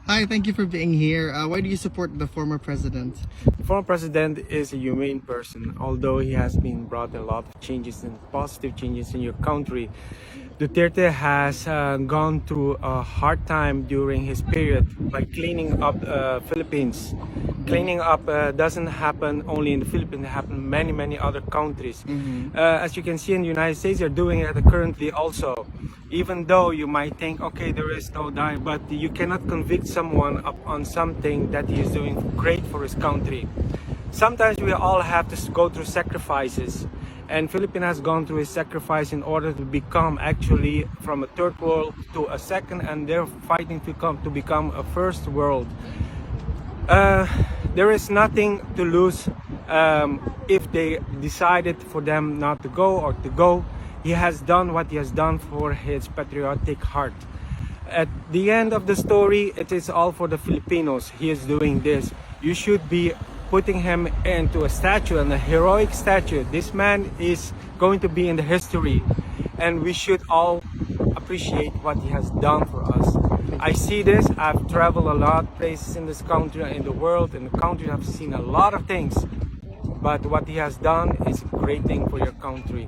Hi, thank you for being here. Why do you support the former president? The former president is a humane person, although he has been brought a lot of changes and positive changes in your country. Duterte has gone through a hard time during his period by cleaning up Philippines. Cleaning up doesn't happen only in the Philippines; it happens in many other countries. As you can see in the United States, they're doing it currently also. Even though you might think, okay, there is no die, but you cannot convict someone on something that he is doing great for his country. Sometimes we all have to go through sacrifices, and Philippines has gone through a sacrifice in order to become actually from a third world to a second, and they're fighting to become a first world. There is nothing to lose if they decided for them not to go or to go. He has done what he has done for his patriotic heart. At the end of the story, it is all for the Filipinos. He is doing this. You should be putting him into a statue, and a heroic statue. This man is going to be in the history, and we should all appreciate what he has done for us. I see this. I've traveled a lot of places in this country, in the world, in the country. I've seen a lot of things. But what he has done is a great thing for your country.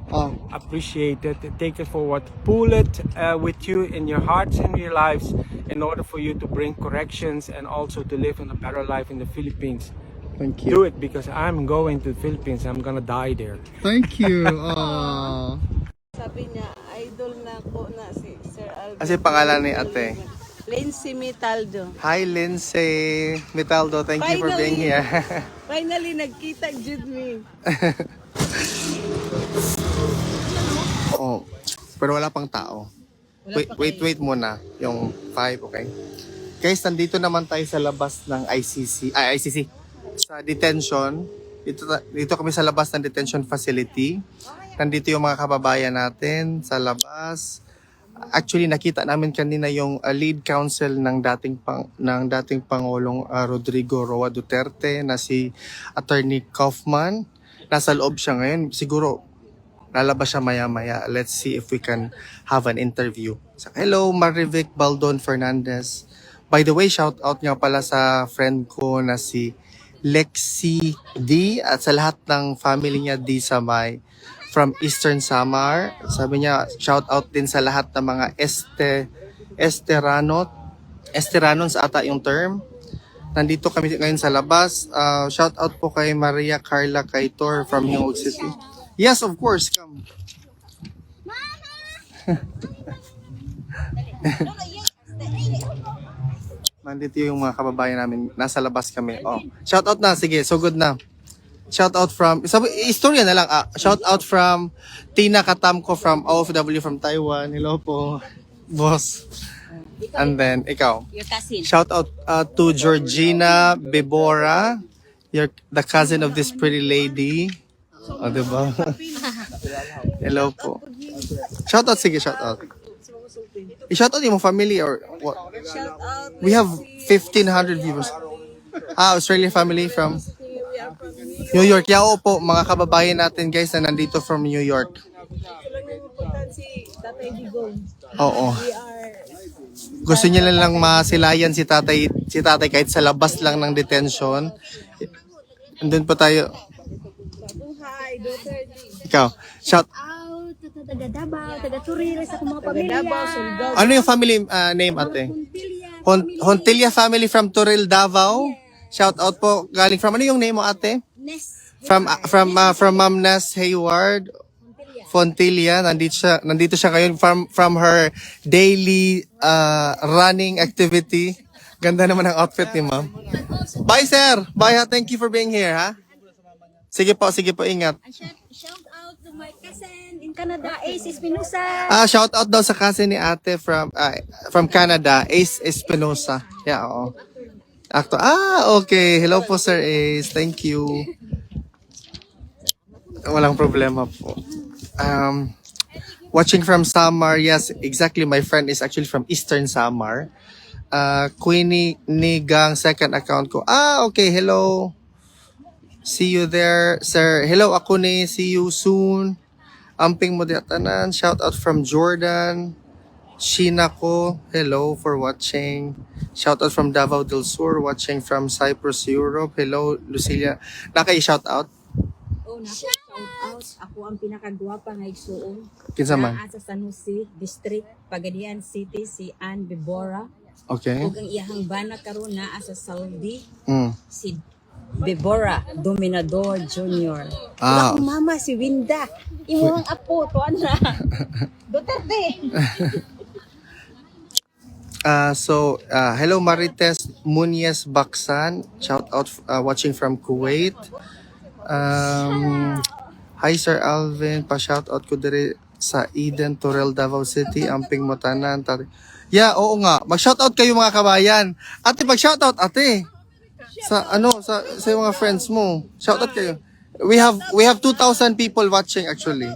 Appreciate it, take it forward, pull it with you in your hearts and your lives in order for you to bring corrections and also to live in a better life in the Philippines. Thank you. Do it because I'm going to the Philippines. I'm gonna die there. Thank you. Aww. Sabi niya, idol na ko na si Sir Alvin. Kasi pangalan ni ate? Lindsay Metaldo. Hi, Lindsay Metaldo. Thank you for being here. Finally, nagkita jud me. Oh, pero wala pang tao. Wait muna. Yung 5, okay? Guys, nandito naman tayo sa labas ng ICC. Sa detention. Dito kami sa labas ng detention facility. Nandito yung mga kababayan natin sa labas. Actually, nakita namin kanina yung lead counsel ng dating Pangulong Rodrigo Roa Duterte na si Attorney Kaufman. Nasa loob siya ngayon. Siguro lalabas siya maya-maya. Let's see if we can have an interview. So, hello, Marivic Baldon Fernandez. By the way, shout out nga pala sa friend ko na si Lexi D at sa lahat ng family niya D Samay from Eastern Samar. Sabi niya, shout out din sa lahat ng mga Esteranons ata yung term. Nandito kami ngayon sa labas. Shout out po kay Maria Carla Kaitor from Hingog City. Yes, of course, come. Nandito yung mga kababayan namin. Nasa labas kami. Oh, shout out na. Sige, so good na. Shout out from, istorya na lang. Shout out from Tina Katamko from OFW from Taiwan. Hello po, boss. And then, ikaw. Your cousin. Shout out to Georgina Bebora. You're the cousin of this pretty lady. O, diba? Hello po. Shout out, sige, shout out. I-shout out yung family or what? Shout out. We have 1,500 viewers. Australian family from New York. Yao po, mga kababayan natin guys na nandito from New York. Si Tatay Digong. Oo. We are Gusto niya lang masilayan si tatay kahit sa labas lang ng detention. Andun pa tayo. Hi, Duterte. Ikaw, shout. out, taga Davao, taga Turil, sa mga pamilya. Davao, Surigao. Ano yung family name ate? Hontilla family from Turil, Davao. Shout out po galing from ano yung name mo ate? Nes. From Ma'am Ness Hayward. Fontilla, nandito siya ngayon from her daily running activity. Ganda naman ang outfit ni ma'am. Bye sir. Bye ha. Thank you for being here ha. Sige po, ingat. Shout out to my cousin in Canada, Ace Espinosa. Shout out daw sa cousin ni ate from Canada, Ace Espinosa. Yeah, oo. Actor. Okay. Hello po Sir Ace. Thank you. Walang problema po. Watching from Samar, yes, exactly. My friend is actually from Eastern Samar. Queenie Nigang, second account ko. Okay, hello. See you there, sir. Hello, ako ni. See you soon. Amping mo tanan. Shout out from Jordan. Shinako, hello for watching. Shout out from Davao del Sur, watching from Cyprus, Europe. Hello, Lucilia. Naka-shout out? Oh, shout out. Ako ang pinakagwapa nga igsuon. Kinsa man? Naa sa San Jose District, Pagadian City, si Ann Bebora. Okay. Ug ang iyang bana karon naa sa Saudi, Mm. si Bebora Dominador Jr. Ah. Ug akong mama si Winda. Imo ang apo tuan na. Duterte. Hello Marites Muniez Baksan. Shout out watching from Kuwait. Hi Sir Alvin, pa-shout out ko dire sa Eden, Torel, Davao City, Amping Motanan. Yeah, oo nga. Mag-shout out kayo mga kabayan. Ate, mag-shout out ate. Sa sa mga friends mo. Shout out kayo. We have 2,000 people watching actually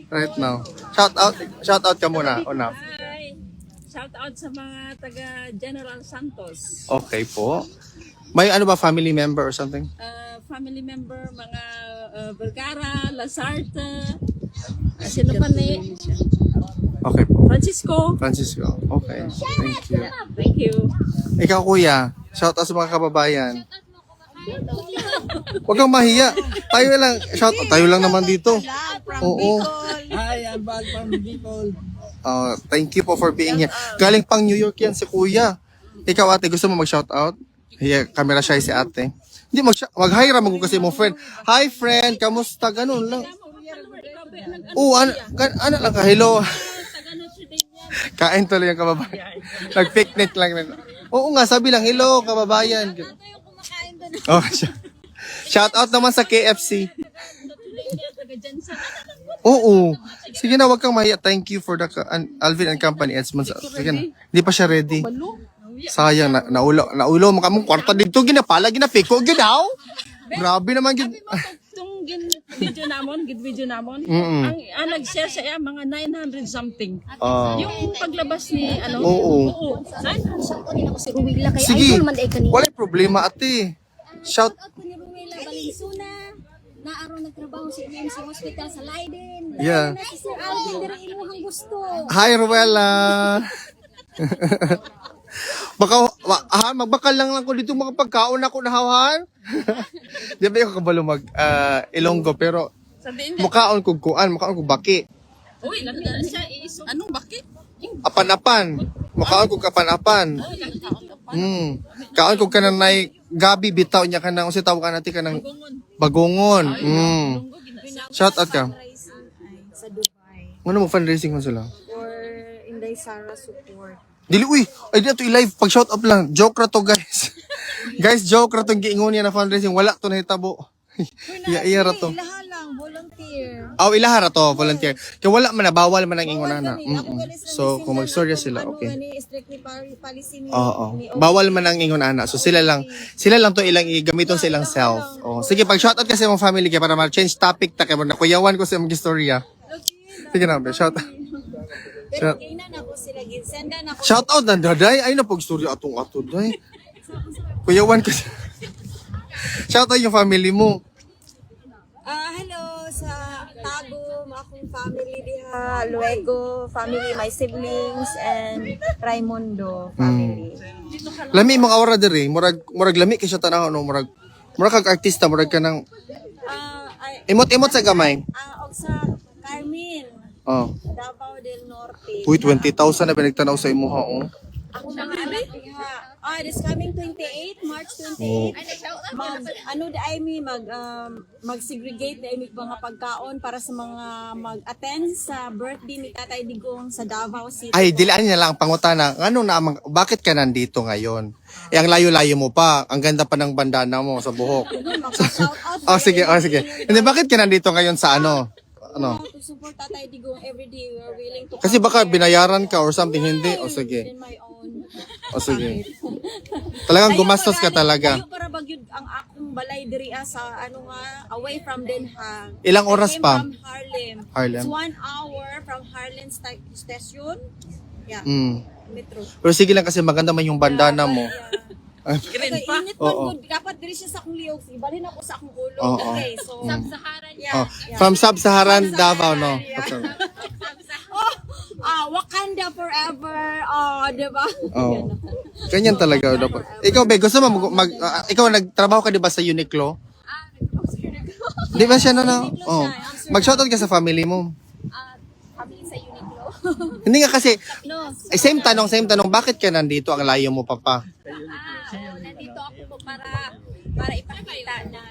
right now. Shout out ka muna. Una. Hi! Shout out sa mga taga General Santos. Okay po. May ano ba family member or something? Family member, mga Vergara, Lasarte, sino pa ni? Okay po. Francisco. Francisco. Okay. Thank you. Thank you. Ikaw kuya, shout out sa mga kababayan. Huwag kang mahiya. Tayo lang, shout out. Tayo lang naman dito. Oo. Hi, I'm back from Bicol. Thank you po for being here. Galing pang New York yan si kuya. Ikaw ate, gusto mo mag-shout out? Hiya, camera shy si ate. Hindi, mag-hi ramang ko kasi mo friend. Hi friend, kamusta? Ganun lang. Ano lang ka, hello. Kain tuloy yung kababayan. Nag-picnic lang rin. Oo nga, sabi lang, hello kababayan. Oh, shout out naman sa KFC. Oo. Sige na, wag kang mahiya. Thank you for the Alvin and Company Edmonds. Sige na. Hindi pa siya ready. Sayang, naulo mo kamong kwarta dito. Ginapala, ginapiko, ginaw. Grabe naman. Itong video namon, Mm-mm. ang nag-share siya mga 900 something. Ah. Yung paglabas ni Oo. 900. Si Ruwila kay Sige, idol man ay kanina. wala problema ate. Shout. Shout out ko ni Ruwila Valenzuela. Naaraw nagtrabaho sa MMC Hospital sa Leiden. Yeah. Na si Sir Alvin dira imuhang gusto. Hi, Ruela. Magbakal lang ko dito mga pagkaon ako nahawan. Di ba yung kabalo Ilonggo pero mukaon kog kuan, mukaon kog baki. Uy, nagdala siya iso. Anong bakit? Apan-apan. Mukaon kog apan-apan. Kaon kog kananay gabi bitaw niya kanang unsa tawag kanati kanang bagongon. Shout out ka. Sa Dubai Ano mo fundraising man sila? for Inday Sara support. Dili, uy! Ay, dito i-live. Pag-shout up lang. Joke ra to, guys. Guys, joke ra tong giingon niya na fundraising. Wala to nahitabo. Iya ra to. Ilaha lang volunteer. Ilaha ra to, volunteer. Kaya wala man na, bawal man ang ingon na. So, kung mag-storya sila, okay. Strictly policy ni Oo. Bawal man ang ingon ana. So, sila lang to ilang igamiton sa ilang self. Oh, sige, pag-shout out kasi mong family kaya para ma-change topic ta kay mo nakuyawan ko sa imong istorya. Sige na, shout out. Pero kainan ako sila ginsenda na ko. Shout out na daday. Ay na pag-storya atong ato day. Kuyawan ko. Shout out yung family mo. Hello sa Tagum, akong family diha, Luego family, my siblings and Raimundo family. Lami mga aura diri, murag lami kay siya tanaw no, murag kag artista, murag ka nang imot-imot sa gamay. Og sa Carmen, Oh. Davao del Norte. Uy, 20,000 na pinagtanaw sa imo ha. Oh. Ako mga anak diha. This coming 28, March 28. Mag-segregate na imig mga pagkaon para sa mga mag-attend sa birthday ni Tatay Digong sa Davao City. Ay, dilaan niya lang ang pangutana. Bakit ka nandito ngayon? Ang layo-layo mo pa. Ang ganda pa ng bandana mo sa buhok. Mag-shoutout Sige. Hindi, bakit ka nandito ngayon sa ano? to support Tatay Digong everyday. We are willing to Kasi baka binayaran ka or something, hindi? O sige. in my own. O sige. Talagang gumastos ka talaga. Layo para bagyod ang akong balay diri sa away from Den Haag. Ilang oras I came pa? From Harlem. Harlem. It's 1 hour from Harlem station. Yeah. Metro. Pero sige lang kasi maganda man yung bandana mo. Green pa. Init man Oo. good. Dapat diri siya sa akong liog. Ibalhin ako sa akong ulo. Oo. Okay, so Sub-Saharan yeah. From Sub-Saharan Davao, no? Wakanda forever. Oh, di ba? Oh. Ganyan talaga dapat. Ikaw, Be, gusto mo ikaw nagtrabaho ka 'di ba sa Uniqlo? Di ba siya Oh. Mag-shoutout ka sa family mo. Kami sa Uniqlo. Hindi nga kasi No. same tanong, bakit ka nandito? Ang layo mo pa. Nandito ako po para ipakita na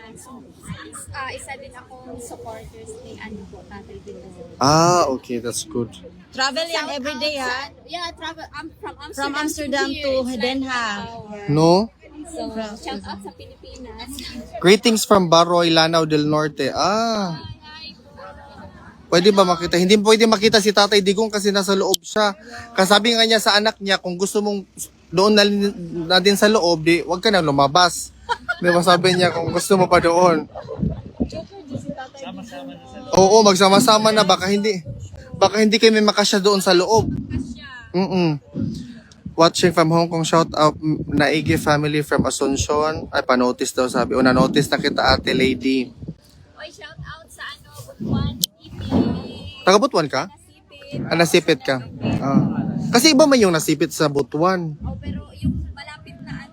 isa din akong supporters ni Tatay Digong. Okay, that's good. Travel yan everyday ha. Yeah, travel. I'm From Amsterdam to Den Haag. No? So, shout out sa Pilipinas. Greetings from Baroy, Lanao del Norte. Pwede ba makita? Hindi pwede makita si Tatay Digong kasi nasa loob siya. Kasabi nga niya sa anak niya, kung gusto mong doon na din sa loob, di wag ka na lumabas. Di ba sabi niya, kung gusto mo pa doon. Oo, magsama-sama na. Baka hindi kayo may makasya doon sa loob. Watching from Hong Kong, shout out Naigi family from Asuncion. Ay, pa-notice daw sabi. O, na-notice na kita, ate lady. Oy, shout out sa Butuan, Taga-Butuan ka? Nasipit ka? Kasi iba man yung nasipit sa Butuan. Oh, pero yung malapit na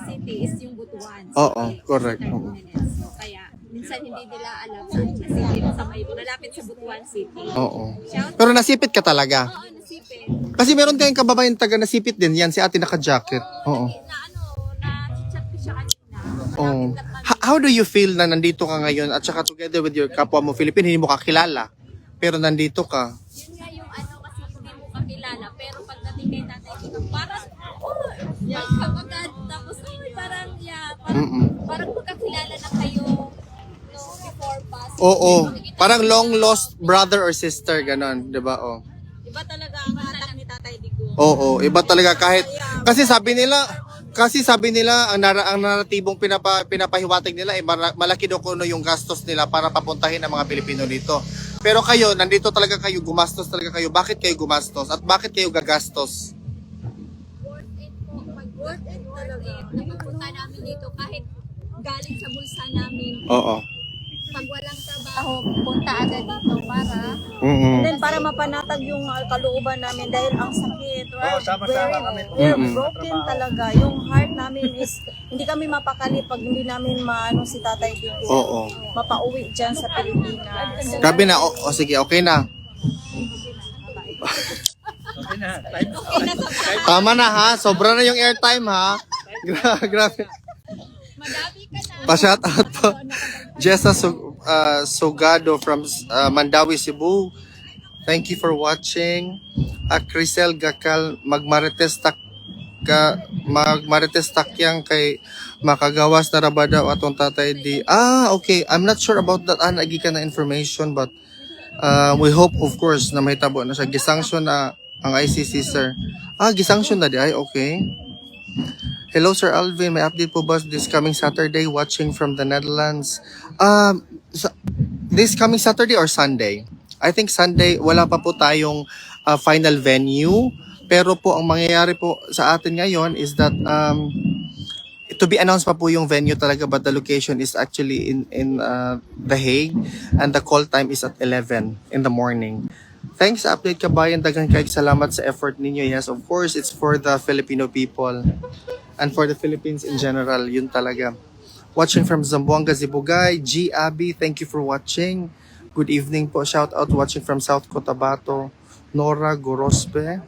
city is yung Butuan. Oo, correct. So, kaya minsan hindi nila alam sa malapit sa Butuan City. Oo. Shout Pero nasipit ka talaga. out nasipit. Kasi meron kayong kababayan taga nasipit din. Yan, si ate naka-jacket. Oo. Na-chat ko siya kanina. Oo. How do you feel na nandito ka ngayon at saka together with your kapwa mo Filipino, hindi mo kakilala, pero nandito ka? Yun nga yung kasi hindi mo kakilala. Pero pagdating kay Tatay Digong, parang, welcome agad. Tapos, parang magkakilala na kayo before pass. Oo. Parang long lost brother or sister, ganon. Diba? Oh. Iba talaga ang hatak ni Tatay Digong. Oo. Iba talaga kahit, kasi sabi nila, ang naratibong pinapahiwatig nila, malaki daw kuno yung gastos nila para papuntahin ang mga Pilipino dito. Pero kayo, nandito talaga kayo, gumastos talaga kayo. Bakit kayo gumastos? At bakit kayo gagastos? Worth it talaga. Napapunta namin dito kahit galing sa bulsa namin. Oo. Pag walang trabaho, punta agad dito para And then para mapanatag yung kalooban namin dahil ang sakit. We're broken talaga. Yung heart namin is, hindi kami mapakali pag hindi namin maano si Tatay Digong. Oo. Mapauwi dyan sa Pilipinas. Grabe na. Sige, okay na. Tama na ha. Sobra na yung airtime ha. Grabe. madami ka na. Pa-shout out po. Jessa Sogado from Mandawi, Cebu. Thank you for watching. Crisel Gakal magmarites takyang kay makagawas na rabada atong tatay di. Okay. I'm not sure about that. Nagi ka na information but we hope of course na may tabo na siya. Gisanction na ang ICC sir. Gisanction na di ay okay. Hello Sir Alvin, may update po ba this coming Saturday watching from the Netherlands? This coming Saturday or Sunday? I think Sunday, wala pa po tayong final venue. Pero po, ang mangyayari po sa atin ngayon is that to be announced pa po yung venue talaga but the location is actually in The Hague and the call time is at 11 in the morning. Thanks sa update kabayan, daghang kayong salamat sa effort ninyo. Yes, of course, it's for the Filipino people and for the Philippines in general, yun talaga. Watching from Zamboanga, Zibugay, G. Abby, thank you for watching. Good evening po, shout out watching from South Cotabato, Nora Gorospe.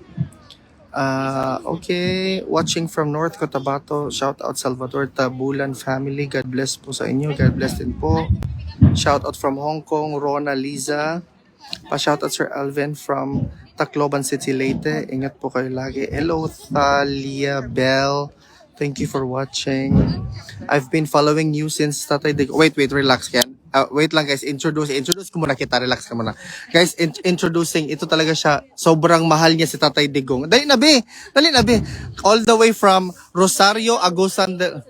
Okay, watching from North Cotabato, shout out Salvador Tabulan family, God bless po sa inyo, God bless din po. Shout out from Hong Kong, Rona Liza. Pa-shout out Sir Alvin from Tacloban City, Leyte. Ingat po kayo lagi. Hello, Thalia Bell. Thank you for watching. I've been following you since Tatay Digong. Wait, relax yan. Wait lang guys, introduce ko muna kita. Relax ka muna. Guys, introducing, ito talaga siya. Sobrang mahal niya si Tatay Digong. Dali na be. All the way from Rosario, Agusan del...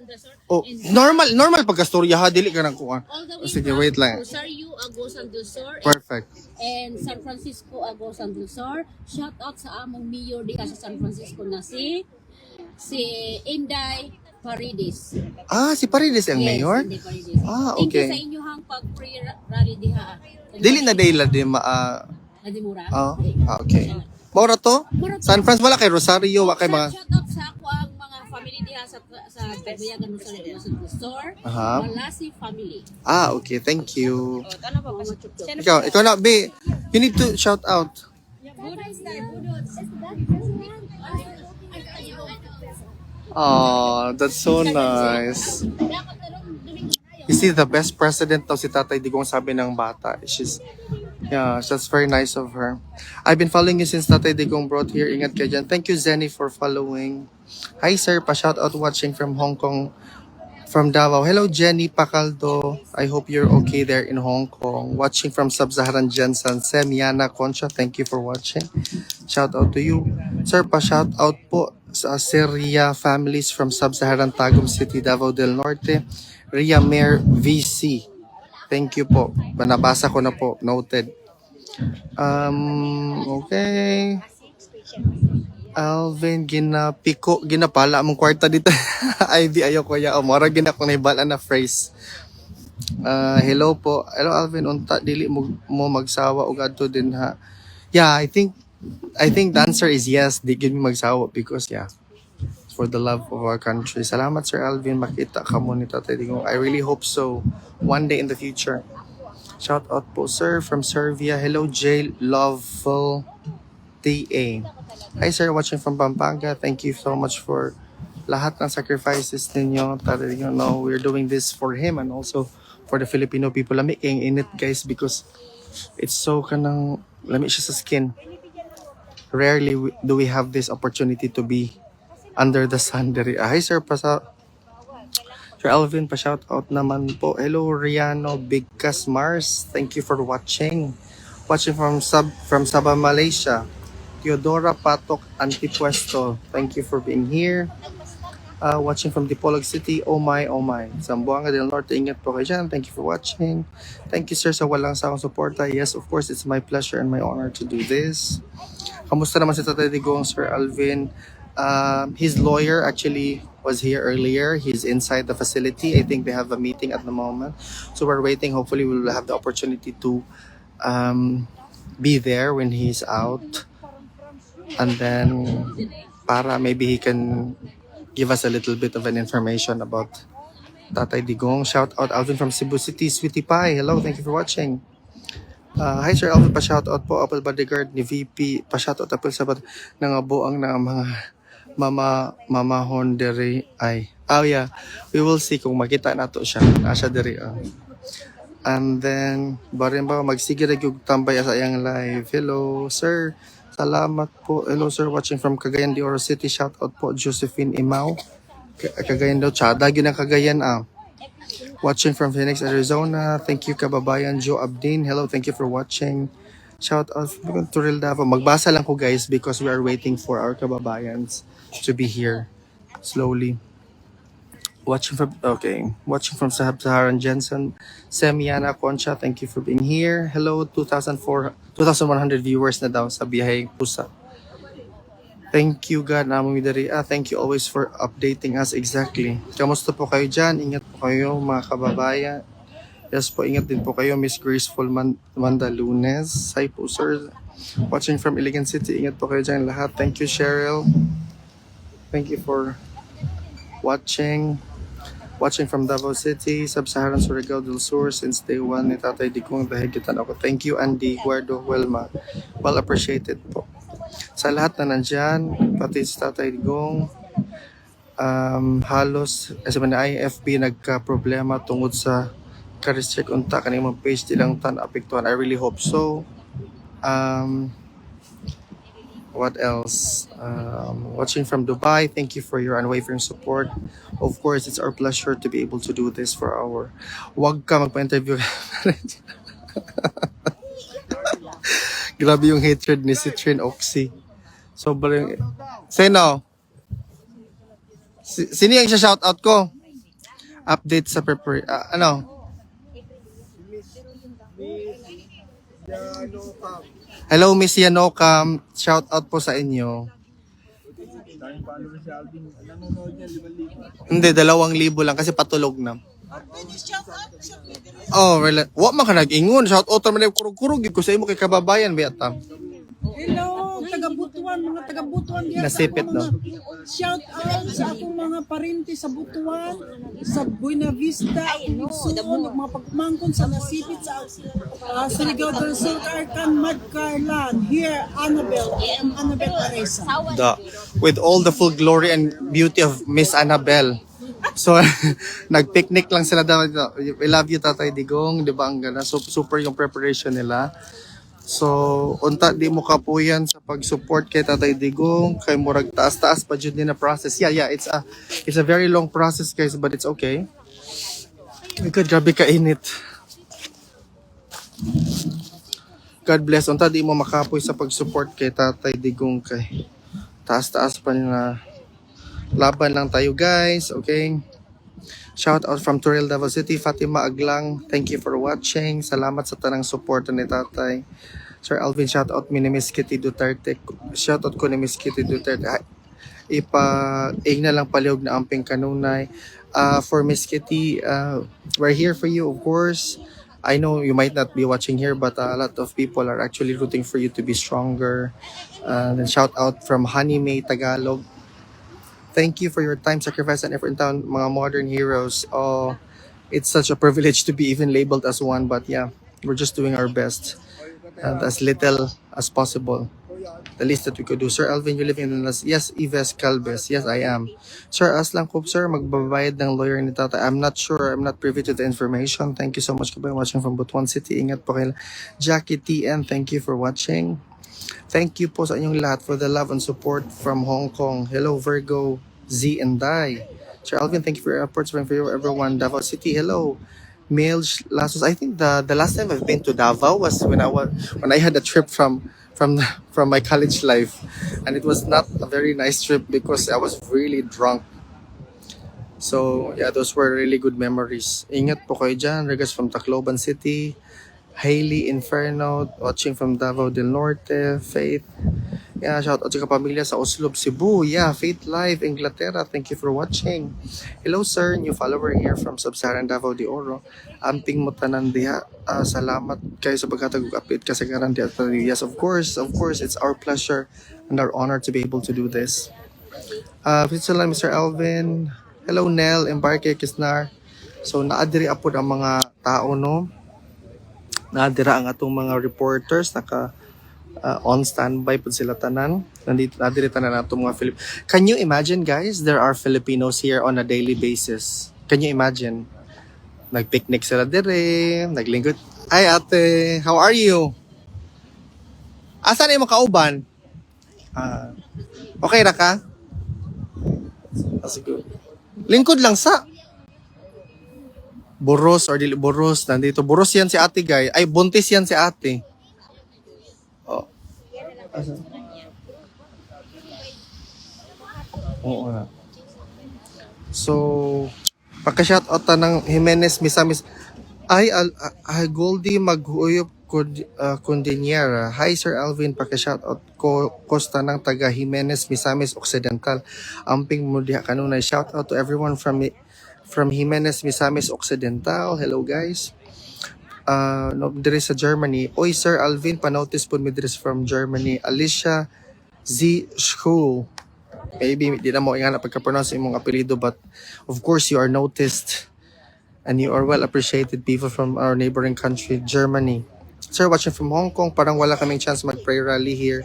Oh, normal pagkastorya ha, dili ka nang kuha. All the way Sige, from wait lang. Rosario, Agosan del Sur, Perfect. and San Francisco, Agosan del Sur. Shout out sa among mayor di ka sa San Francisco na si Inday Paredes. Si Paredes ang mayor? Inday Paredes. Thank you Okay. sa inyo hang pag-pre-rally diha. Dili na dayla di Nadimura. Okay. Maura to? San Francisco, wala kay Rosario, wala kay mga... Shout out sa ako ang mga family diha sa Pagbayagan mo sa store. Aha. Malasi family. Okay, thank you. Ano pa pa? Ikaw na, B. You need to shout out. Oh, that's so nice. You see, the best president daw si Tatay Digong, sabi ng bata. Yeah, that's very nice of her. I've been following you since Tatay Digong brought here. Ingat kayo dyan. Thank you, Zenny, for following. Hi, sir. Pa-shout out watching from Hong Kong, from Davao. Hello, Jenny Pacaldo. I hope you're okay there in Hong Kong. Watching from Sub-Saharan Jensen. Semiana Concha, thank you for watching. Shout out to you. Sir, pa-shout out po sa Syria families from Sub-Saharan Tagum City, Davao del Norte. Ria Mayor VC. Thank you po. Nabasa ko na po. Noted. Okay. Alvin, ginapala mong kwarta dito. Ivy, ayoko ya. Mara ginako na ibala na phrase. Hello po. Hello Alvin, unta dili mo magsawa og adto din ha. Yeah, I think the answer is yes. Di gid mi magsawa because for the love of our country. Salamat Sir Alvin, makita ka mo ni Tatay Digong. I really hope so. One day in the future. Shout out po sir from Serbia. Hello J Loveful TA. Hi sir, watching from Pampanga. Thank you so much for lahat ng sacrifices ninyo. Tatay Digong, we're doing this for him and also for the Filipino people. Lamig ang init guys because it's so kanang lamig siya sa skin. Rarely do we have this opportunity to be under the sun. Hi sir, Sir Alvin, pa-shout out naman po. Hello Riano Bigkas Mars. Thank you for watching. Watching from Sabah, Malaysia. Teodora Patok Antipuesto. Thank you for being here. Watching from Dipolog City. Oh my. Zamboanga del Norte. Ingat po kayo dyan. Thank you for watching. Thank you sir sa walang sawang suporta. Yes, of course, it's my pleasure and my honor to do this. Kamusta naman si Tatay Digong, Sir Alvin? His lawyer actually was here earlier. He's inside the facility. I think they have a meeting at the moment. So we're waiting. Hopefully we will have the opportunity to be there when he's out. And then para maybe he can give us a little bit of an information about Tatay Digong. Shout out Alvin from Cebu City, Sweetie Pie. Hello, thank you for watching. Hi Sir Alvin, pa-shout out po Apple Bodyguard ni VP. Pa-shout out Apple sa nangabuang na mga mama hondere ay. Yeah. We will see kung makita nato siya. Nasa diri. And then barin ba magsige ra gyud tambay sa iyang live. Hello sir. Salamat po. Hello sir, watching from Cagayan de Oro City. Shout out po Josephine Imao. Cagayan daw, tsada yun ang Cagayan Watching from Phoenix, Arizona. Thank you kababayan Joe Abdin. Hello, thank you for watching. Shout out from Turil Davao. Magbasa lang ko guys because we are waiting for our kababayans to be here slowly. Watching from Sub-Saharan Jensen, Semiana Concha, thank you for being here. Hello, 2,100 viewers na daw sa Biyahe Pusa. Thank you God namin dari. Thank you always for updating us exactly. Kamusta po kayo dyan? Ingat po kayo mga kababayan. Yes po, ingat din po kayo Miss Graceful Mandalunes. Hi po sir. Watching from Iligan City. Ingat po kayo dyan lahat. Thank you Cheryl. Thank you for watching. Watching from Davao City, Sub-Saharan Surigao del Sur since day 1 ni Tatay Digong. Dahigitan ako. Thank you Andy Guardo Wilma. Well appreciated po. Sa lahat na nandyan, pati sa Tatay Digong, halos sa IFB nagka-problema tungod sa ka-restrict unta kanimong page dilang tan apektuhan. I really hope so. What else? Watching from Dubai, thank you for your unwavering support. Of course, it's our pleasure to be able to do this for our... Wag ka magpa-interview. Grabe yung hatred ni Citrin Oxy. Sobrang... Sino? Sino yung shoutout ko? Update sa Hello Miss Yanokam. Shoutout po sa inyo. Hindi, 2,000 lang kasi patulog na. Oh, really? Wa man ka nag-ingon. Shout out man yung kurog-kurog. Ko sa imo kay kababayan, Beata. Hello, taga-Butuan, mga taga-Butuan diyan. Nasipit, no? Shout out sa akong mga parente sa Butuan, sa Buena Vista, Luzon, mga pagmangkon sa nasipit sa Surigao del Sur, Arcan, Magcarlan, here, Annabelle, I am Annabelle Areza. With all the full glory and beauty of Miss Annabelle. So, nag-picnic lang sila daw. I love you, Tatay Digong. Di ba? Ang ganda. So, super yung preparation nila. So, unta di mo kapuyan sa pag-support kay Tatay Digong, kay murag taas-taas pa jud ni na process. Yeah, it's a very long process, guys, but it's okay. Because grabe ka init. God bless. Unta di mo makapoy sa pag-support kay Tatay Digong, kay taas-taas pa na laban lang tayo, guys. Okay? Shout out from Toril, Davao City, Fatima Aglang. Thank you for watching. Salamat sa tanang support ni Tatay. Sir Alvin, shout out mi ni Miss Kitty Duterte. Shout out ko ni Miss Kitty Duterte. Ing na lang palihog na amping kanunay. For Miss Kitty, we're here for you, of course. I know you might not be watching here, but a lot of people are actually rooting for you to be stronger. Then shout out from Honey May Tagalog. Thank you for your time, sacrifice, and effort in town, mga modern heroes. Oh, it's such a privilege to be even labeled as one, but yeah, we're just doing our best and as little as possible. The least that we could do. Sir Alvin, you live in Las... Yes, Ives Calves. Yes, I am. Sir, aslang ko, sir, magbabayad ng lawyer ni Tata. I'm not sure. I'm not privy to the information. Thank you so much for watching from Butuan City. Ingat po kayo. Jackie TN, thank you for watching. Thank you po sa inyong lahat for the love and support from Hong Kong. Hello, Virgo, Z, and Dai. Sir Alvin, thank you for your efforts. For everyone. Davao City, hello. Milj Lasos. I think the last time I've been to Davao was when I had a trip from my college life, and it was not a very nice trip because I was really drunk. So yeah, those were really good memories. Ingat po kayo dyan. Regards from Tacloban City. Hailey Inferno, watching from Davao del Norte. Faith. Yeah, shout out sa kapamilya sa Oslob, Cebu. Yeah, Faith Live, Inglaterra. Thank you for watching. Hello sir, new follower here from Sub-Saharan Davao de Oro. Amping mo tanan diha. Salamat kayo sa paghatag og update kasi karan diha. Yes, of course, it's our pleasure and our honor to be able to do this. Switzerland, Mr. Alvin. Hello Nell, Embarque Kisnar. So naadiri apod ang mga tao, no? Naadira ang atong mga reporters on standby po sila tanan. Nandito tanan atong mga Can you imagine, guys? There are Filipinos here on a daily basis. Can you imagine? Nagpicnic sila dire, naglingkod. Ay ate, how are you? Asa na yung makauban? Okay ra ka? Sige. Lingkod lang sa Boros or dili Boros, nandito. Boros yan si ate, guy. Ay, buntis yan si ate. Oh. Oo nga. So, pagka-shoutout ng Jimenez Misamis. Ay, Goldie Maghuyop Kundiniera. Hi, Sir Alvin. Pagka-shoutout ko Costa ng taga Jimenez Misamis Occidental. Amping mo diha kanunay. Shoutout to everyone from Jimenez Misamis Occidental. Hello guys. No, there is sa Germany. Oy Sir Alvin, panotice po mi from Germany. Alicia Z. School. Maybe di na mo ingana pagka-pronounce imong apelyido, but of course you are noticed and you are well appreciated people from our neighboring country, Germany. Sir, watching from Hong Kong, parang wala kaming chance mag-pray rally here.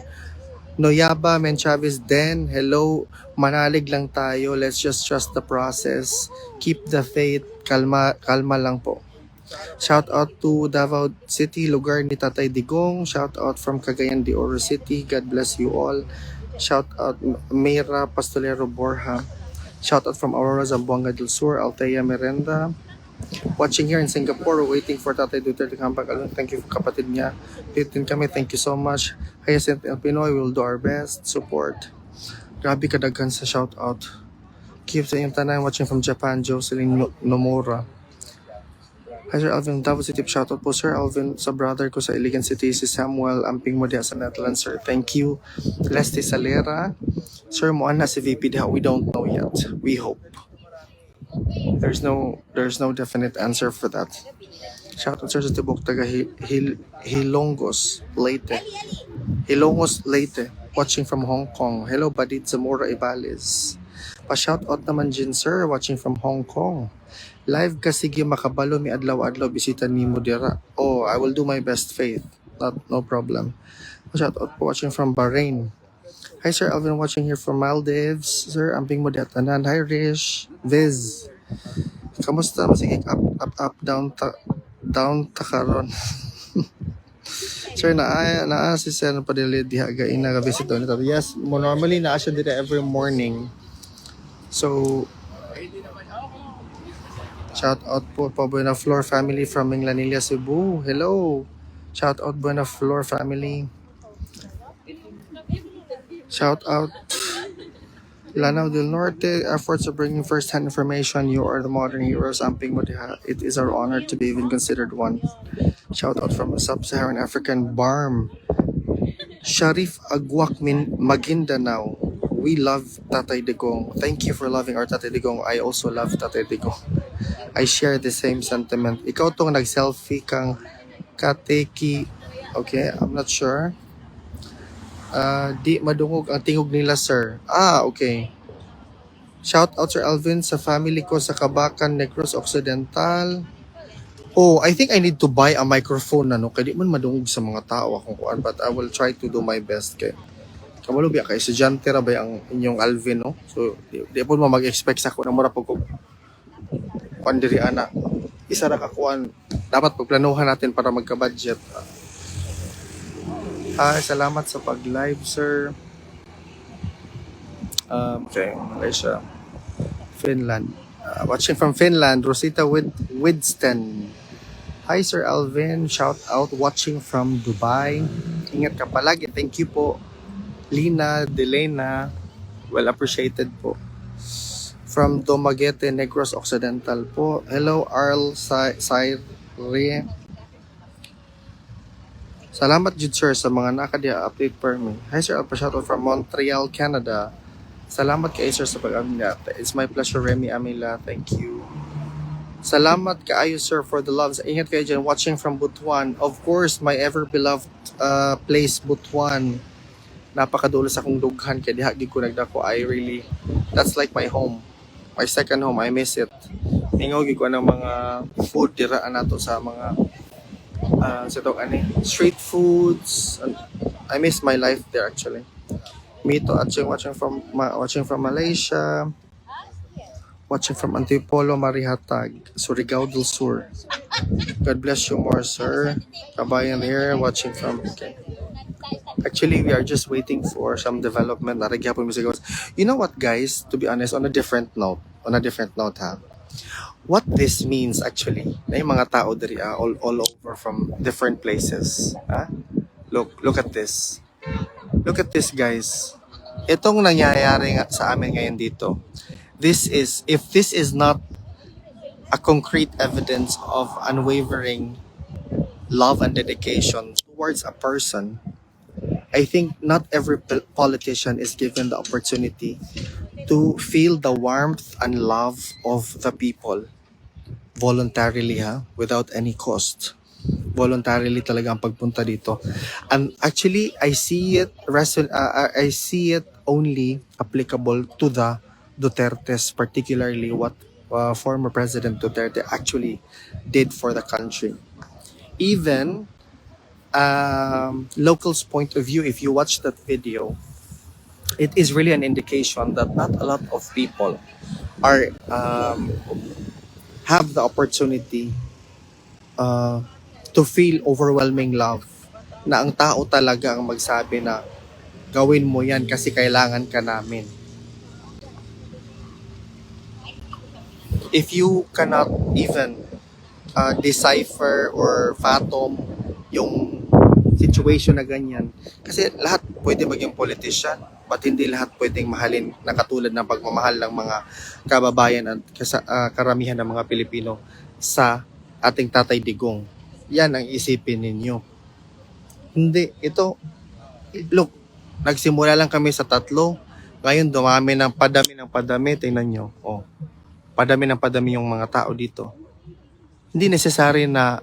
Noyaba, Men Chavez, Den, hello, manalig lang tayo, let's just trust the process, keep the faith, kalma lang po. Shout out to Davao City, lugar ni Tatay Digong, shout out from Cagayan de Oro City, God bless you all. Shout out Mayra Pastolero Borja, shout out from Aurora Zamboanga del Sur, Altea Merenda. Watching here in Singapore, waiting for Tatay Duterte to come back. Thank you kapatid niya. Pitin kami, thank you so much. Hyacinth El Pinoy, we'll do our best. Support. Grabe kadaghan sa shoutout. Keep sa iyong tanan, watching from Japan, Jocelyn Nomura. Hi Sir Alvin, Davao City, shoutout po Sir Alvin sa brother ko sa Iligan City, si Samuel Amping mo diha sa Netherlands, sir. Thank you. Leslie Salera. Sir, mo na si VP diha, we don't know yet. We hope. There's no definite answer for that. Shout out sir sa Tibok taga Hilongos, Leyte. Hilongos, Leyte. Watching from Hong Kong. Hello, Badid Zamora Ibales. Pa-shout out naman Jin sir, watching from Hong Kong. Live ka sige makabalo mi adlaw-adlaw bisita nimo dira. Oh, I will do my best, Faith. No problem. Shout out po watching from Bahrain. Hi sir, Alvin watching here from Maldives. Sir, amping mo datanan. Hi Rish, Viz. Kamusta? Sige, up, down takaron. Sir, naa si Sir Padilla diha gain na visit doon. Yes, normally naa siya dito every morning. So, shout out po Buena Flor family from Minglanilla, Cebu. Hello. Shout out Buena Flor family. Shout out Lanao del Norte. Efforts of bringing first-hand information. You are the modern heroes. Amping mo diha. It is our honor to be even considered one. Shout out from a sub-Saharan African Barm. Sharif Agwak Maguindanao. We love Tatay Digong. Thank you for loving our Tatay Digong. I also love Tatay Digong. I share the same sentiment. Ikaw tong nag-selfie kang kateki. Okay, I'm not sure. Di madungog ang tingog nila, sir. Okay. Shout out Sir Alvin sa family ko sa Kabakan, Negros Occidental. Oh, I think I need to buy a microphone na no. Kaya di man madungog sa mga tao akong kuan, but I will try to do my best kay. Kamalo biya kay estudyante ra ba ang inyong Alvin no? So di po mo mag-expect sa ko na mura pag kuan diri ana. Isa ra ka kuan dapat pagplanuhan natin para magka-budget. Salamat sa pag-live, sir. Okay, Malaysia. Finland. Watching from Finland, Rosita Widsten. Hi, Sir Alvin. Shout out watching from Dubai. Ingat ka palagi. Thank you po. Lina Delena. Well appreciated po. From Dumaguete, Negros Occidental po. Hello, Arl Saire. Salamat jud sir sa mga nakadia update per me. Hi sir, pa-shoutout from Montreal, Canada. Salamat kay sir sa pag-amila. It's my pleasure, Remy Amila. Thank you. Salamat kaayo sir for the loves. Ingat kayo dyan. Watching from Butuan. Of course, my ever-beloved place, Butuan. Napakadulo sa akong dughan. Kaya diha gid ko nagdako. That's like my home. My second home. I miss it. Ingaw gid ko ng mga food diraan nato sa mga street foods. I miss my life there actually. Mito watching from Malaysia. Watching from Antipolo, Marihatag, Surigao del Sur. God bless you more, sir. Kabayan here, watching from... Okay. Actually, we are just waiting for some development. You know what, guys? To be honest, on a different note, ha? What this means, actually, na yung mga tao diri, all over from different places. Ha? Look at this. Look at this, guys. Itong nangyayari sa amin ngayon dito, if this is not a concrete evidence of unwavering love and dedication towards a person, I think not every politician is given the opportunity to feel the warmth and love of the people voluntarily, without any cost. Voluntarily talaga ang pagpunta dito. And actually, I see it only applicable to the Duterte's, particularly what former President Duterte actually did for the country. Even locals' point of view, if you watch that video, it is really an indication that not a lot of people are have the opportunity to feel overwhelming love. Na ang tao talaga ang magsabi na gawin mo yan kasi kailangan ka namin. If you cannot even decipher or fathom yung situation na ganyan, kasi lahat pwede maging politician, but hindi lahat pwedeng mahalin na katulad ng pagmamahal ng mga kababayan at karamihan ng mga Pilipino sa ating Tatay Digong. Yan ang isipin ninyo. Hindi, ito, look, nagsimula lang kami sa 3, ngayon dumami ng padami, tingnan nyo. padami ng padami yung mga tao dito. Hindi necessary na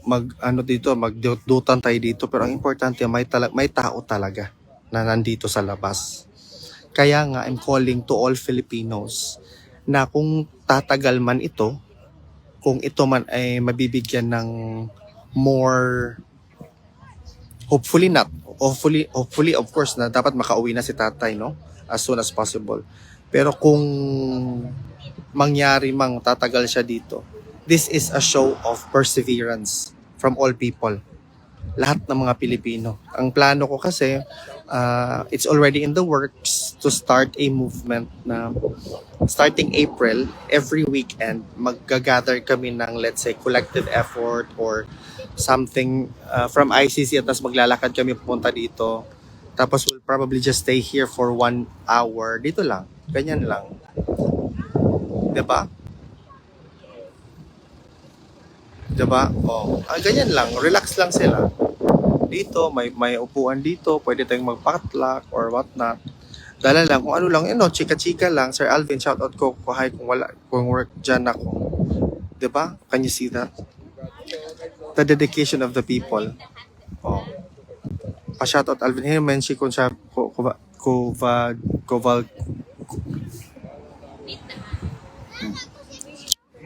magdutan tayo dito, pero ang importante may tao talaga na nandito sa labas. Kaya nga I'm calling to all Filipinos na kung tatagal man ito, kung ito man ay mabibigyan ng more, hopefully of course na dapat makauwi na si tatay, no, as soon as possible. Pero kung mangyari mang tatagal siya dito, this is a show of perseverance from all people. Lahat ng mga Pilipino. Ang plano ko kasi, it's already in the works to start a movement na starting April, every weekend, magga-gather kami ng, let's say, collective effort or something from ICC at tapos maglalakad kami pupunta dito. Tapos we'll probably just stay here for 1 hour. Dito lang. Ganyan lang. Diba? Diba? Oh, ganyan lang. Relax lang sila. Dito, may upuan dito. Pwede tayong magpatlock or whatnot. Dala lang. Kung ano lang, chika-chika lang. Sir Alvin, shoutout ko. Hi, kung work dyan ako. Diba? Can you see that? The dedication of the people. Oh. Pa-shoutout Alvin. Hey, mention ko siya.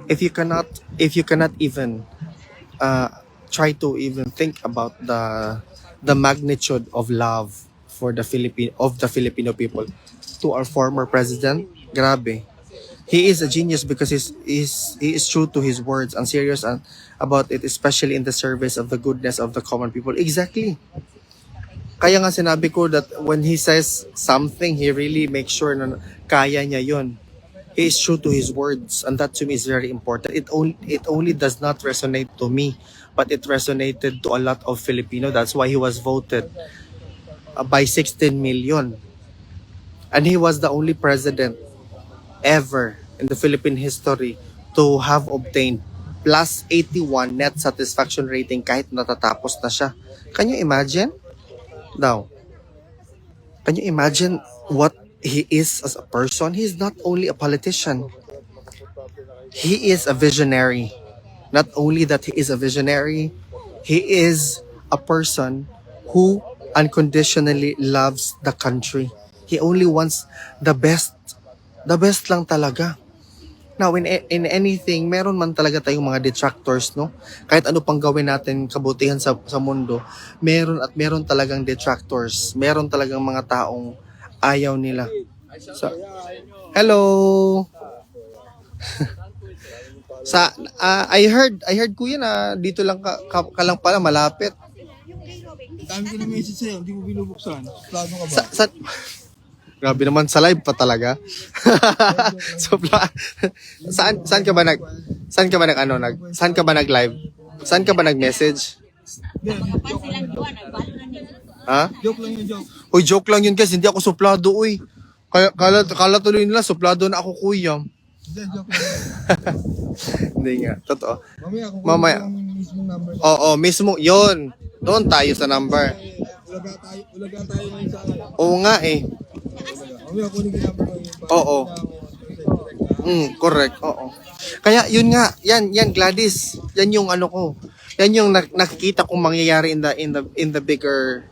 If you cannot even try to even think about the magnitude of love for the Filipino people to our former president, grabe. He is a genius because he is true to his words and serious about it, especially in the service of the goodness of the common people. Exactly. Kaya nga sinabi ko that when he says something, he really makes sure na kaya niya yun. He is true to his words, and that to me is very important. It only does not resonate to me, but it resonated to a lot of Filipino. That's why he was voted by 16 million. And he was the only president ever in the Philippine history to have obtained plus 81 net satisfaction rating kahit natatapos na siya. Can you imagine? Now, can you imagine what he is as a person? He's not only a politician. He is a visionary. Not only that he is a visionary, he is a person who unconditionally loves the country. He only wants the best. The best lang talaga. Now, in anything, meron man talaga tayong mga detractors, no? Kahit ano pang gawin natin kabutihan sa mundo, meron talagang detractors. Meron talagang mga taong ayaw nila. So, hello. I heard kuya na dito lang ka lang pala malapit. Dami ko na message sa'yo, hindi mo binubuksan. Plano ka ba? Grabe naman, sa live pa talaga. So, saan ka ba nag-live? Saan ka ba nag-message? Ha? Joke lang yun, joke. Uy, joke lang yun guys, hindi ako suplado, uy. Kala tuloy nila, suplado na ako, kuya. Hindi, joke lang. Hindi nga, totoo. Mamaya, kung yung mismong number. Oo, mismo, yon. Doon tayo sa number. Ulaga tayo ngayon sa akin. Oo nga eh. Mamaya, kunin yung number mo yun. Oo. Correct, oo. Kaya yun nga, yan Gladys. Yan yung ano ko. Yan yung nakikita kong mangyayari in the bigger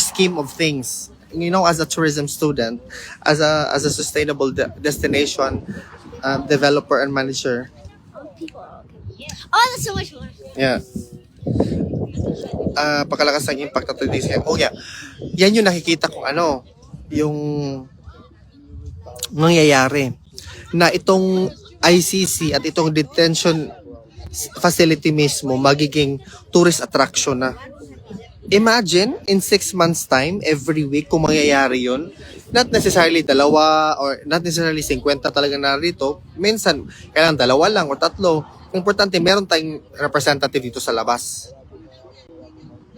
scheme of things. You know, as a tourism student, as a sustainable destination developer and manager. Oh, that's so much more. Yeah. Pagkalakas ng impact at this. Oh yeah. Yan yung nakikita kong yung nangyayari na itong ICC at itong detention facility mismo magiging tourist attraction na. Imagine, in 6 months time, every week, kung mangyayari yun, not necessarily 2 or not necessarily 50 talaga narito. Minsan, kailangan 2 lang o 3. Importante, meron tayong representative dito sa labas.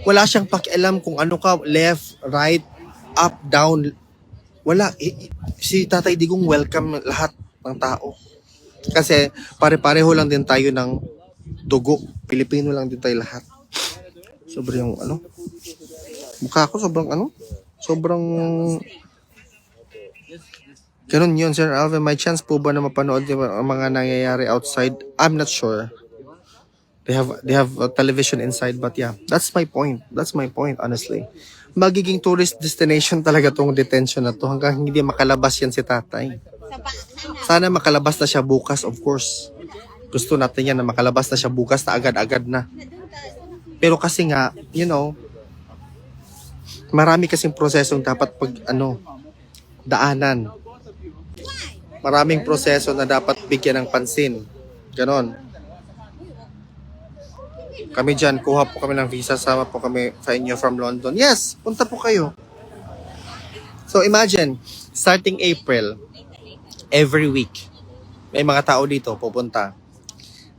Wala siyang pakialam kung ano ka, left, right, up, down. Wala. Si Tatay Digong welcome lahat ng tao. Kasi pare-pareho lang din tayo ng dugo. Pilipino lang din tayo lahat. Sobrang mukha ko sobrang sobrang Ganun yun, Sir Alvin. May chance po ba na mapanood yung mga nangyayari outside? I'm not sure. They have a television inside, but yeah, that's my point. That's my point, honestly. Magiging tourist destination talaga tong detention na to hanggang hindi makalabas yan si tatay. Sana makalabas na siya bukas, of course. Gusto natin yan na makalabas na siya bukas na agad-agad na. Pero kasi nga, you know, marami kasing prosesong dapat daanan. Maraming proseso na dapat bigyan ng pansin. Ganon. Kami dyan, kuha po kami ng visa, sama po kami sa inyo from London. Yes, punta po kayo. So imagine, starting April, every week, may mga tao dito pupunta.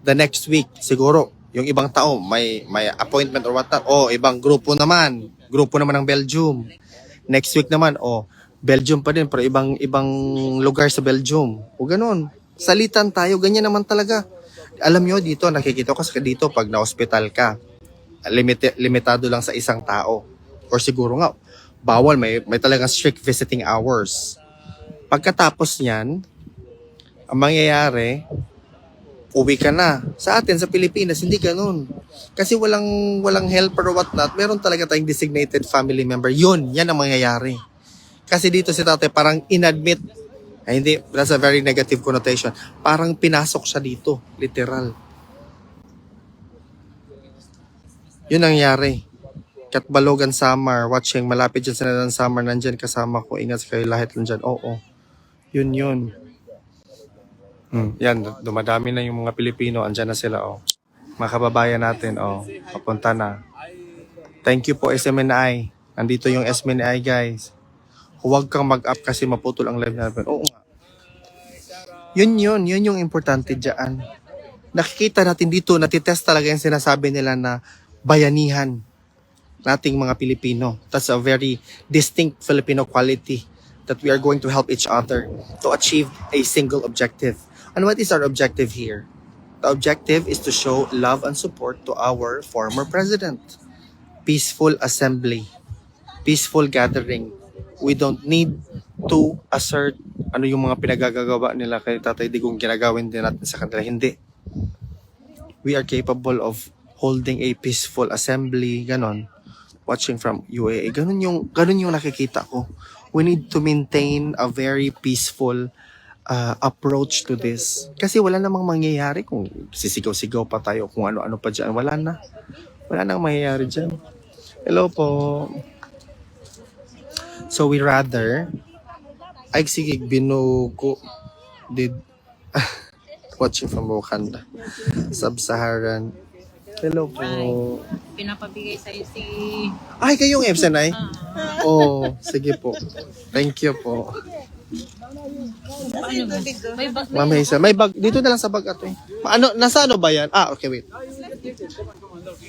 The next week, siguro, yung ibang tao, may appointment or what not. Ibang grupo naman ng Belgium. Next week naman, Belgium pa din, pero ibang lugar sa Belgium. O ganun. Salitan tayo, ganyan naman talaga. Alam nyo dito, nakikita ko kasi dito pag na-hospital ka, limitado lang sa isang tao. Or siguro nga, bawal, may talagang strict visiting hours. Pagkatapos niyan, ang mangyayari, uwi ka na. Sa atin, sa Pilipinas, hindi ganun. Kasi walang helper or whatnot, meron talaga tayong designated family member. Yan ang mangyayari. Kasi dito si tatay parang inadmit. Hindi, that's a very negative connotation. Parang pinasok siya dito, literal. Yun ang nangyari. Katbalogan Samar, watching, malapit dyan sa Nadan Samar, nandyan kasama ko, ingat kayo lahat nandyan. Oo. Yun. Yan, dumadami na yung mga Pilipino, andyan na sila, Mga kababayan natin, papunta na. Thank you po, SMNI. Nandito yung SMNI, guys. Huwag kang mag-up kasi maputol ang live natin. Oo nga. Yun yung importante dyan. Nakikita natin dito, natitest talaga yung sinasabi nila na bayanihan nating mga Pilipino. That's a very distinct Filipino quality that we are going to help each other to achieve a single objective. And what is our objective here? The objective is to show love and support to our former president. Peaceful assembly. Peaceful gathering. We don't need to assert ano yung mga pinagagagawa nila kay Tatay Digong ginagawin din natin sa kanila. Hindi. We are capable of holding a peaceful assembly, ganon. Watching from UAE. Ganon yung nakikita ko. We need to maintain a very peaceful approach to this. Kasi wala namang mangyayari kung sisigaw-sigaw pa tayo, kung ano-ano pa dyan. Wala nang mangyayari dyan. Hello po. So we rather sige binuko did watching from Wakanda, Sub-Saharan. Hello po. Pinapabigay sa'yo si... Ay, kayong Epsenay? Sige po. Thank you po. May bag Ma'am Hazel, may bag. Dito na lang sa bag ato eh. Nasa ano ba yan? Okay, wait.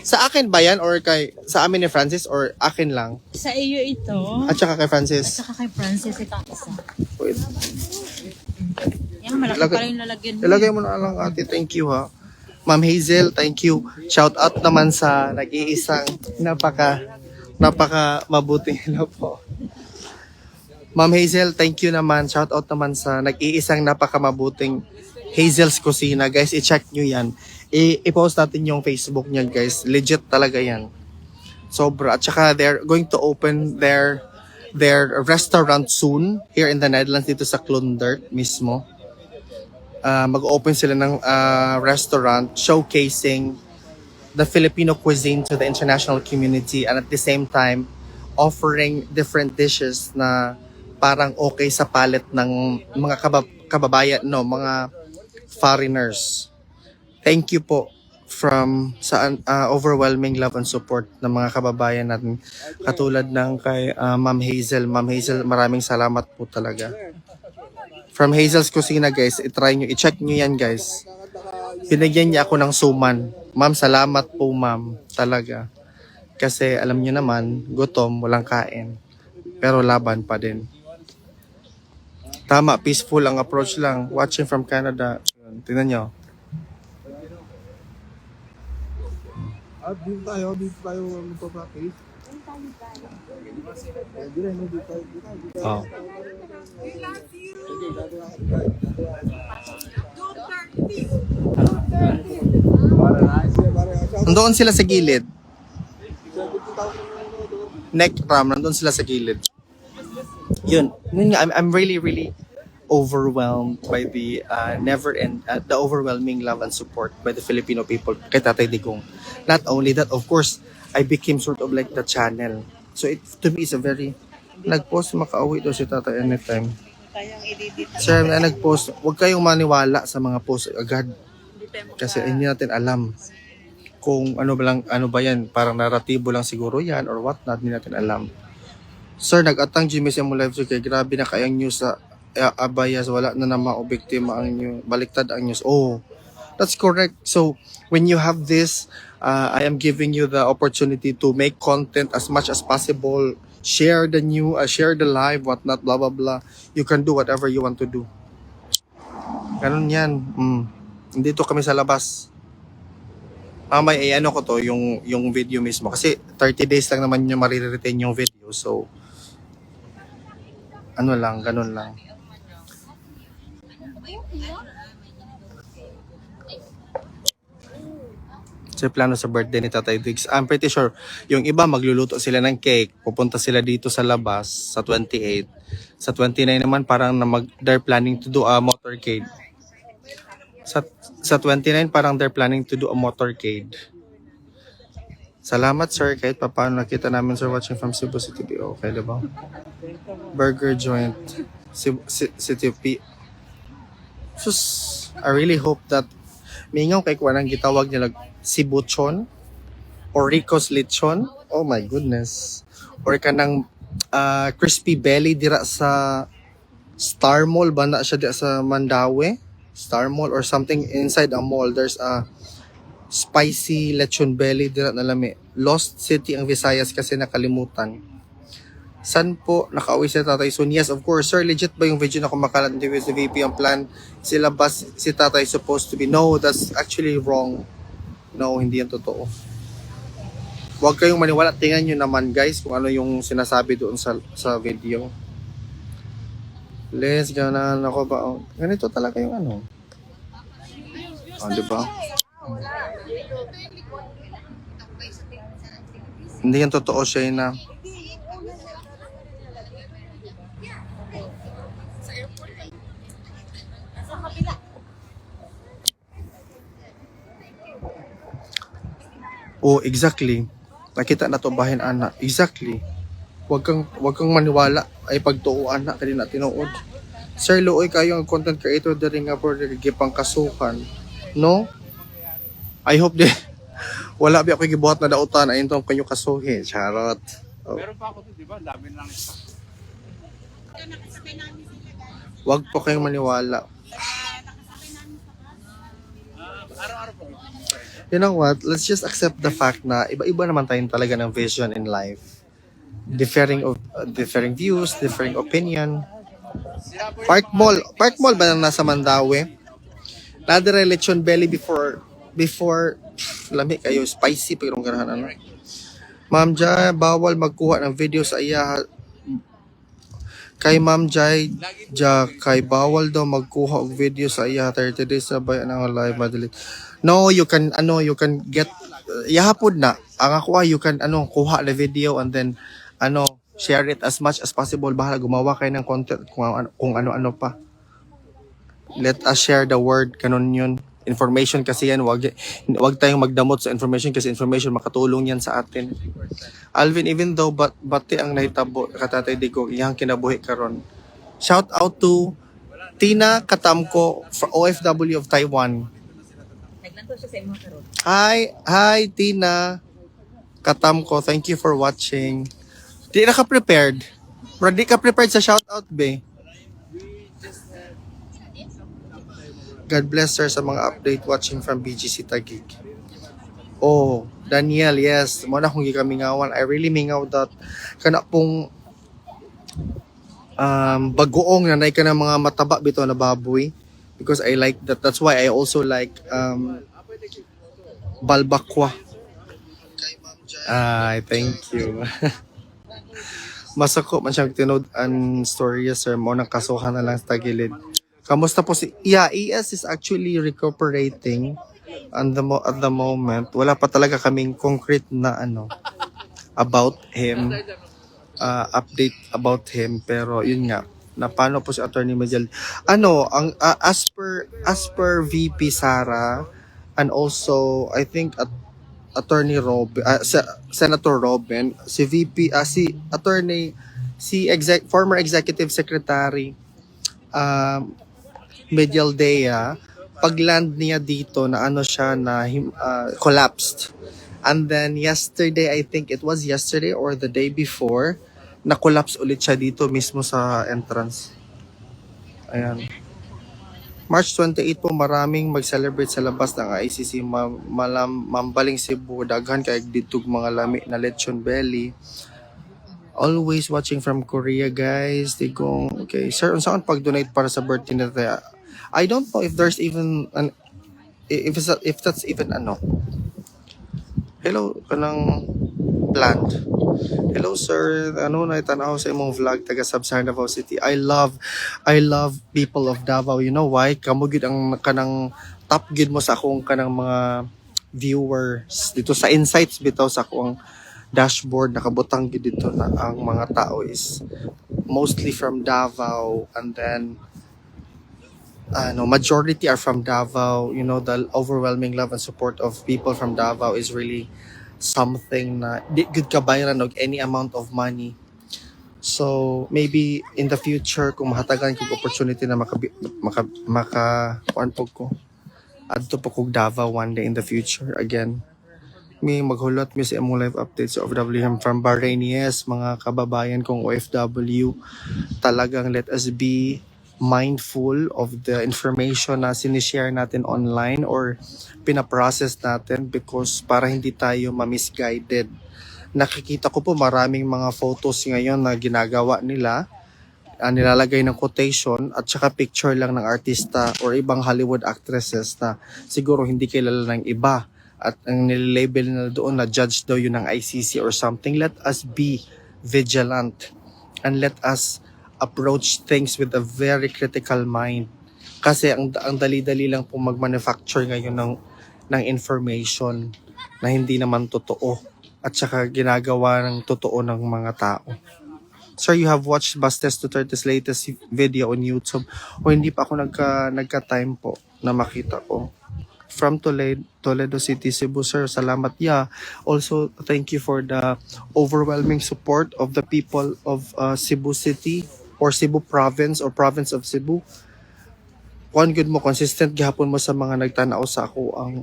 Sa akin ba yan? Or sa amin ni Francis? Or akin lang? Sa iyo ito. At saka kay Francis? Saka kay Francis itong isa. Wait. Yan, malaki pala yung lalagyan mo. Ilagay mo na lang ate. Thank you ha. Ma'am Hazel, thank you. Shout out naman sa nag-iisang napaka mabuti na po. Ma'am Hazel, thank you naman. Shout out naman sa nag-iisang napakamabuting Hazel's Kusina. Guys, i-check nyo yan. I-post natin yung Facebook niya, guys. Legit talaga yan. Sobra. At saka they're going to open their restaurant soon here in the Netherlands, dito sa Klondert mismo. Mag-open sila ng restaurant showcasing the Filipino cuisine to the international community, and at the same time offering different dishes na parang okay sa palate ng mga kababayan, mga foreigners. Thank you po from sa overwhelming love and support ng mga kababayan natin, katulad ng kay Ma'am Hazel. Ma'am Hazel, maraming salamat po talaga. From Hazel's Kusina, guys, i-check nyo yan, guys. Binigyan niya ako ng suman. Ma'am, salamat po, ma'am. Talaga. Kasi alam niyo naman, gutom, walang kain. Pero laban pa din. Tama, peaceful ang approach lang. Watching from Canada. Tingnan nyo. Dito tayo magpa-practice. Oh. Nandoon sila sa gilid. Neck ram, nandoon sila sa gilid. Yun nga, I'm really overwhelmed by the the overwhelming love and support by the Filipino people kay Tatay Digong. Not only that, of course, I became sort of like the channel. So it to me is a very nag-post makauwi daw si Tatay anytime. Sir, na nag-post, huwag kayong maniwala sa mga post agad. Kasi hindi natin alam kung ano ba yan, parang naratibo lang siguro yan or what not, hindi natin alam. Sir, nag-atang Jimmy sa mo live sir, kaya grabe na kayang news sa Abayas, wala na naman o biktima ang news, baliktad ang news. Oh, that's correct. So, when you have this, I am giving you the opportunity to make content as much as possible, share the share the live, what not, blah, blah, blah. You can do whatever you want to do. Ganun yan. Dito kami sa labas. Mamay, ano ko to, yung video mismo. Kasi 30 days lang naman yung mariretain yung video. So, ano lang, ganun lang. So, plano sa birthday ni Tatay Diggs. I'm pretty sure, yung iba magluluto sila ng cake. Pupunta sila dito sa labas sa 28. Sa 29 naman, parang they're planning to do a motorcade. Sa 29, parang they're planning to do a motorcade. Salamat, sir. Kahit paano nakita namin, sir, watching from Cebu City. Okay, diba? Burger joint. City P. Sus, I really hope that mingaw kay kuha nang gitawag nila Cebuchon or Rico's Lechon. Oh my goodness. Or kanang crispy belly dira sa Star Mall ba na siya dira sa Mandaue? Star Mall or something inside a mall. There's a spicy lechon belly dira na lami. Lost City ang Visayas kasi nakalimutan. San po nakauwi si Tatay soon? Yes, of course. Sir, legit ba yung video na kumakalat ng the VP ang plan? Sila ba si Tatay supposed to be? No, that's actually wrong. No, hindi yan totoo. Huwag kayong maniwala. Tingnan nyo naman guys kung ano yung sinasabi doon sa video. Les, ganan ako ba? Oh, ganito talaga yung ano. Oh, diba? Hindi yan totoo siya na. Oh, exactly. Nakita na to bahin ana. Exactly. Wag kang maniwala ay pagtuuan na kani na tinuod. Sir Luoy kayo ang content creator diri nga for gipang kasukan. No? I hope wala ba ako gibuhat na dautan ayon tong kanyo kasuhi. Charot. Oh. Meron pa ako to, di ba? Dami lang isa. Wag po kayong maniwala. You know what? Let's just accept the fact na iba-iba naman tayo talaga ng vision in life. Differing views, differing opinion. Park Mall ba na nasa Mandaue? Nadire lechon belly before lami kayo spicy pero ganahan ano. Ma'am Jai, bawal magkuha ng video sa iya. Kay Ma'am Jai, kay bawal daw magkuha og video sa iya 30 days sa bayan ng live madali. No, you can get yahapod na. Ang ako you can kuha the video and then share it as much as possible. Bahala gumawa kayo ng content kung ano pa. Let us share the word, kanon yun. Information kasi yan, wag tayong magdamot sa information kasi information makatulong yan sa atin. Alvin, even though bati ang nahitabo katatay Digong iyang kinabuhi karon. Shout out to Tina Katamko for OFW of Taiwan. Hi Tina Katamko, thank you for watching. Di na ka prepared? Bro, di ka prepared sa shout out be? God bless her sa mga update watching from BGC Taguig. Oh, Daniel, yes. Muna kung gikamingawan. I really mingaw that kana pong bagoong na ka ng mga mataba bito na baboy. Because I like that. That's why I also like balbakwa. Ay, thank you. Masako man siyang tinood an storya sir mo nang kasuhan na lang sa tagilid. Kamusta po si yeah, ES is actually recuperating at the moment. Wala pa talaga kaming concrete na about him, update about him, pero yun nga, na paano po si Attorney Medial. Ang as per VP Sara and also I think Attorney Senator Robin, si VP si Attorney former Executive Secretary Medial Dea, pag-land niya dito na siya na collapsed. And then yesterday, I think it was yesterday or the day before, na-collapse ulit siya dito mismo sa entrance. Ayan. March 28 po, maraming mag-celebrate sa labas ng ICC. Mambaling Cebu, daghan kay ditug mga lami na lechon belly. Always watching from Korea, guys. Digong, okay. Sir, unsaan pag-donate para sa birthday na tayo? I don't know if there's even if that's even Hello, kanang plant. Hello sir, na itanaw sa imong vlog taga Sub-Saharan Davao City. I love people of Davao. You know why? Kamo gid ang kanang top gid mo sa akong kanang mga viewers dito sa insights bitaw sa akong dashboard, nakabutang gid dito na ang mga tao is mostly from Davao, and then majority are from Davao. You know, the overwhelming love and support of people from Davao is really something na di good kabayaran og any amount of money. So maybe in the future kung mahatagan kog opportunity na kuan po ko adto po kog Davao one day in the future again. May maghulot mi sa imong live updates of WM from Bahrain. Yes, mga kababayan kong OFW, talagang let us be mindful of the information na sinishare natin online or pinaprocess natin, because para hindi tayo ma-misguided. Nakikita ko po maraming mga photos ngayon na ginagawa nila, nilalagay ng quotation at saka picture lang ng artista or ibang Hollywood actresses na siguro hindi kilala ng iba, at ang nilabel na doon na judge daw yun ng ICC or something. Let us be vigilant and let us approach things with a very critical mind, kasi ang dali-dali lang po mag-manufacture ngayon ng information na hindi naman totoo at saka ginagawa ng totoo ng mga tao. Sir, you have watched Bastes Duterte's latest video on YouTube, o hindi pa ako nagka-time po na makita ko. From Toledo City, Cebu, sir. Salamat. Yeah. Also, thank you for the overwhelming support of the people of Cebu City or Cebu Province or Province of Cebu. One good mo, consistent gihapon mo sa mga nagtanaw sa ako ang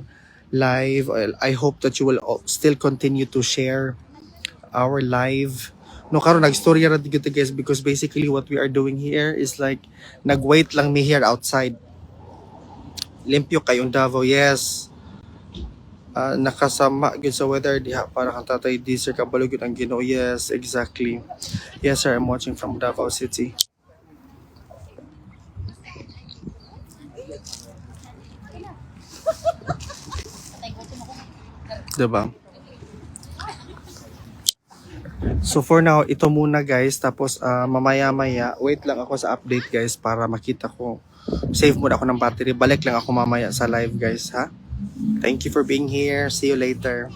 live. I hope that you will still continue to share our live. No, karon nag-story ra dito guys, because basically what we are doing here is like nag-wait lang me here outside. Limpyo kayong Davao, yes. Nakasama good sa weather diha para kang Tatay D, sir, kabalo gyud ang Ginoo. Yes, exactly. Yes sir, I'm watching from Davao City. Diba? So for now, ito muna guys. Tapos mamaya-maya, wait lang ako sa update guys para makita ko. Save muna ako ng battery. Balik lang ako mamaya sa live guys, ha? Thank you for being here. See you later.